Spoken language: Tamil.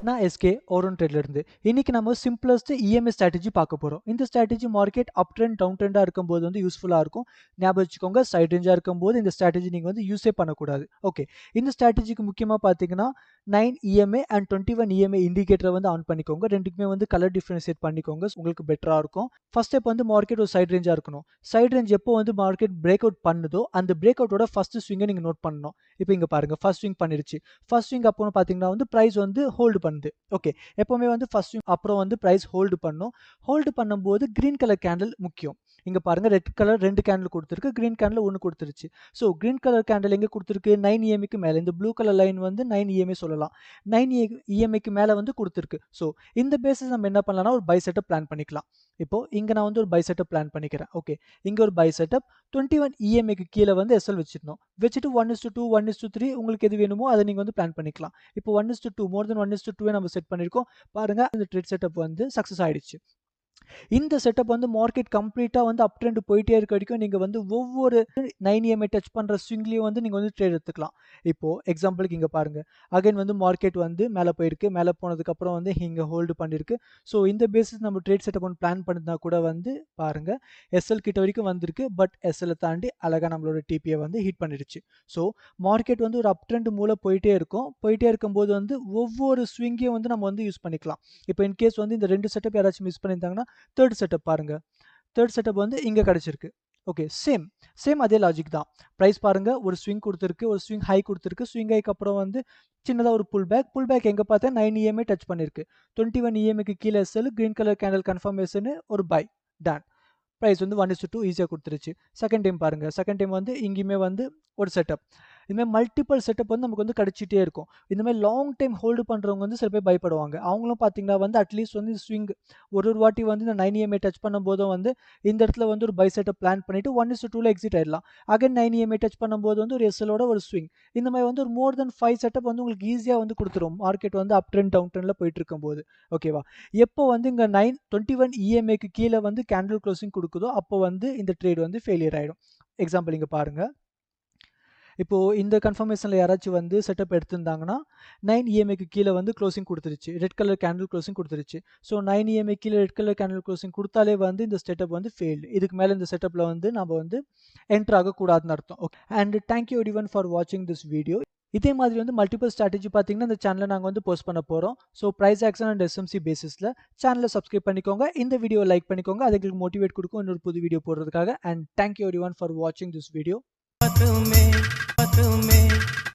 நான் எஸ்கே ஓரன் ட்ரேட்ல இருந்து இன்னைக்கு நம்ம சிம்பிளஸ்ட் இஎம்ஐ ஸ்ட்ராட்டஜி பார்க்க போறோம். இந்த strategy market up trend down ட்ரெண்டா இருக்கும்போது வந்து யூஸ்ஃபுல்லா இருக்கும். ஞாபகம் வச்சுக்கோங்க, சைட் ரேஞ்சா இருக்கும்போது இந்த ஸ்ட்ராட்டஜி நீங்க வந்து யூஸே பண்ணக்கூடாது. ஓகே, இந்த ஸ்ட்ராட்டஜிக்கு முக்கியமா பார்த்தீங்கன்னா 9 இஎம்ஐ அண்ட் 21 இஎம்ஐ இண்டிகேட்டரை வந்து ஆன் பண்ணிக்கோங்க. ரெண்டுக்குமே வந்து கலர் டிஃபரன்ஷியேட் பண்ணிக்கோங்க, உங்களுக்கு பெட்டரா இருக்கும். ஃபர்ஸ்ட் ஸ்டெப் வந்து மார்க்கெட் ஒரு சைட் ரேஞ்சா இருக்கணும். சைட் ரேஞ்ச் எப்போ வந்து மார்க்கெட் பிரேக் அவுட் பண்ணுதோ அந்த பிரேக் அவுட்டோட ஃபர்ஸ்ட் ஸ்விங்கை நீங்க நோட் பண்ணணும். இப்போ இங்க பாருங்க, ஃபர்ஸ்ட் ஸ்விங் பண்ணிருச்சு. ஃபர்ஸ்ட் ஸ்விங் அப்போ பார்த்தீங்கன்னா வந்து பிரைஸ் வந்து ஹோல்டு பண்ணுது. ஓகே, எப்பவுமே வந்து ஃபர்ஸ்ட் ஸ்விங் அப்புறம் வந்து பிரைஸ் ஹோல்டு பண்ணும். ஹோல்டு பண்ணும்போது கிரீன் கலர் கேண்டில் முக்கியம். இங்க பாருங்க, ரெட் கலர் 2 கேண்டில் கொடுத்துருக்கு, கிரீன் கேண்டில் 1 கொடுத்துருச்சு. ஸோ கிரீன் கலர் கேண்டில் எங்க கொடுத்துருக்கு? 9 இஎம்ஐக்கு மேலே. இந்த ப்ளூ கலர் லைன் வந்து 9 இஎம்ஐ சொல்லலாம். 9 இஎம்ஐக்கு மேலே வந்து கொடுத்துருக்கு. ஸோ இந்த பேசிஸ் நம்ம என்ன பண்ணலாம்னா ஒரு பை செட்டப் பிளான் பண்ணிக்கலாம். இப்போ இங்க நான் வந்து ஒரு பை செட்டப் பிளான் பண்ணிக்கிறேன். ஓகே, இங்க ஒரு பை செட்டப் 21 இஎம்ஐக்கு கீழே வந்து எஸ்எல் வச்சிடணும். வச்சுட்டு 1:2 1:3 உங்களுக்கு எது வேணுமோ அதை நீங்க வந்து பிளான் பண்ணிக்கலாம். இப்போ 1:2 மோர் தென் 1:2 நம்ம செட் பண்ணிருக்கோம். பாருங்க, இந்த ட்ரேட் செட்டப் வந்து சக்சஸ் ஆயிடுச்சு. இந்த செட்டப் வந்து மார்க்கெட் கம்ப்ளீட்டா வந்து அப் ட்ரெண்ட் போயிட்டே இருக்க வரைக்கும் நீங்க வந்து ஒவ்வொரு 9 இஎம்ஐ டச் பண்ற ஸ்விங்லயும் வந்து நீங்க வந்து ட்ரேட் எடுத்துக்கலாம். இப்போ எக்ஸாம்பிளுக்கு இங்க பாருங்க, அகைன் வந்து மார்க்கெட் வந்து மேலே போயிருக்கு. மேலே போனதுக்கு அப்புறம் வந்து இங்க ஹோல்டு பண்ணிருக்கு. ஸோ இந்த பேசிஸ் நம்ம ட்ரேட் செட்டப் ஒன்று பிளான் பண்ணிருந்தா கூட வந்து பாருங்க, எஸ்எல் கிட்ட வரைக்கும் வந்திருக்கு. பட் எஸ்எல் தாண்டி அழகா நம்மளோட டிபியை வந்து ஹிட் பண்ணிடுச்சு. ஸோ மார்க்கெட் வந்து ஒரு அப் ட்ரெண்ட் மூலம் போயிட்டே இருக்கும். போயிட்டே இருக்கும்போது வந்து ஒவ்வொரு ஸ்விங்கையும் வந்து நம்ம வந்து யூஸ் பண்ணிக்கலாம். இப்போ இன்கேஸ் வந்து இந்த 2 செட்டப் யாராச்சும் மிஸ் பண்ணியிருந்தாங்கன்னா தேர்ட் செட்டப் பாருங்க. தேர்ட் செட்டப் வந்து இங்க கிடைச்சிருக்கு. ஓகே, சேம் அதே லாஜிக் தான். பிரைஸ் பாருங்க, ஒரு ஸ்விங் கொடுத்துருக்கு, ஒரு ஸ்விங் ஹை கொடுத்துருக்கு. ஸ்விங் ஹைக்கு அப்புறம் வந்து சின்னதா ஒரு புல் பேக் எங்க பார்த்தா 9 இஎம்ஐ டச் பண்ணிருக்கு. 21 இஎம்ஐக்கு கீழே SL, green colour candle confirmation, ஒரு பை டன். ப்ரைஸ் வந்து 1:2 ஈஸியாக கொடுத்துருச்சு. செகண்ட் டைம் பாருங்க, செகண்ட் டைம் வந்து இங்கேயுமே வந்து ஒரு செட்டப். இதுமாதிரி மல்டிபிள் செட்டப் வந்து நமக்கு வந்து கிடைச்சிட்டே இருக்கும். இந்த மாதிரி லாங் டைம் ஹோல்டு பண்ணுறவங்க வந்து சில பேர் பயப்படுவாங்க. அவங்களும் பார்த்தீங்கன்னா வந்து அட்லீஸ்ட் வந்து ஸ்விங் ஒரு வாட்டி வந்து இந்த 9 இஎம்ஐ டச் பண்ணும்போதும் வந்து இந்த இடத்துல வந்து ஒரு பை செட்டப் பிளான் பண்ணிட்டு 1:2 எக்ஸிட் ஆயிடலாம். அகைன் 9 இஎம்ஐ டச் பண்ணும்போது வந்து ஒரு எஸ்எலோட ஒரு ஸ்விங். இந்த மாதிரி வந்து ஒரு மோர் தென் 5 செட்டப் வந்து உங்களுக்கு ஈஸியாக வந்து கொடுத்துரும். மார்க்கெட் வந்து அப் ட்ரெண்ட் டவுன் ட்ரெண்ட்ல போயிட்டு இருக்கும்போது. ஓகேவா? எப்போ வந்து இங்கே 21 இஎம்ஐக்கு கீழே வந்து கேண்டில் க்ளோசிங் கொடுக்குதோ அப்போ வந்து இந்த ட்ரேட் வந்து ஃபெயிலியர் ஆகிடும். எக்ஸாம்பிள் இங்கே பாருங்க, இப்போ இந்த கன்ஃபர்மேஷனில் யாராச்சும் வந்து செட்டப் எடுத்திருந்தாங்கன்னா 9 இஎம்ஐக்கு கீழே வந்து க்ளோசிங் கொடுத்துருச்சு, ரெட் கலர் கேண்டில் க்ளோசிங் கொடுத்துருச்சு. ஸோ 9 இஎம்ஐ கீழே ரெட் கலர் கேண்டில் க்ளோசிங் கொடுத்தாலே வந்து இந்த செட்டப் வந்து ஃபெயில்டு. இதுக்கு மேலே இந்த செட்டப்பில் வந்து நம்ம வந்து என்ட்ரு ஆகக்கூடாதுன்னு அர்த்தம். Okay, and thank you everyone for வாட்சிங் திஸ் வீடியோ. இதே மாதிரி வந்து மல்டிபிள் ஸ்ட்ராட்டஜி பார்த்தீங்கன்னா இந்த சேனலில் நாங்கள் வந்து போஸ்ட் பண்ண போகிறோம். So price action and SMC பேசிஸில் சேனலை சப்ஸ்கிரைப் பண்ணிக்கோங்க, இந்த வீடியோ லைக் பண்ணிக்கோங்க. அது எங்களுக்கு மோட்டிவேட் கொடுக்கும் இன்னொரு புது வீடியோ போடுறதுக்காக. அண்ட் தேங்க்யூ எவ்ரிவன் ஃபார் வாட்சிங் திஸ் வீடியோ.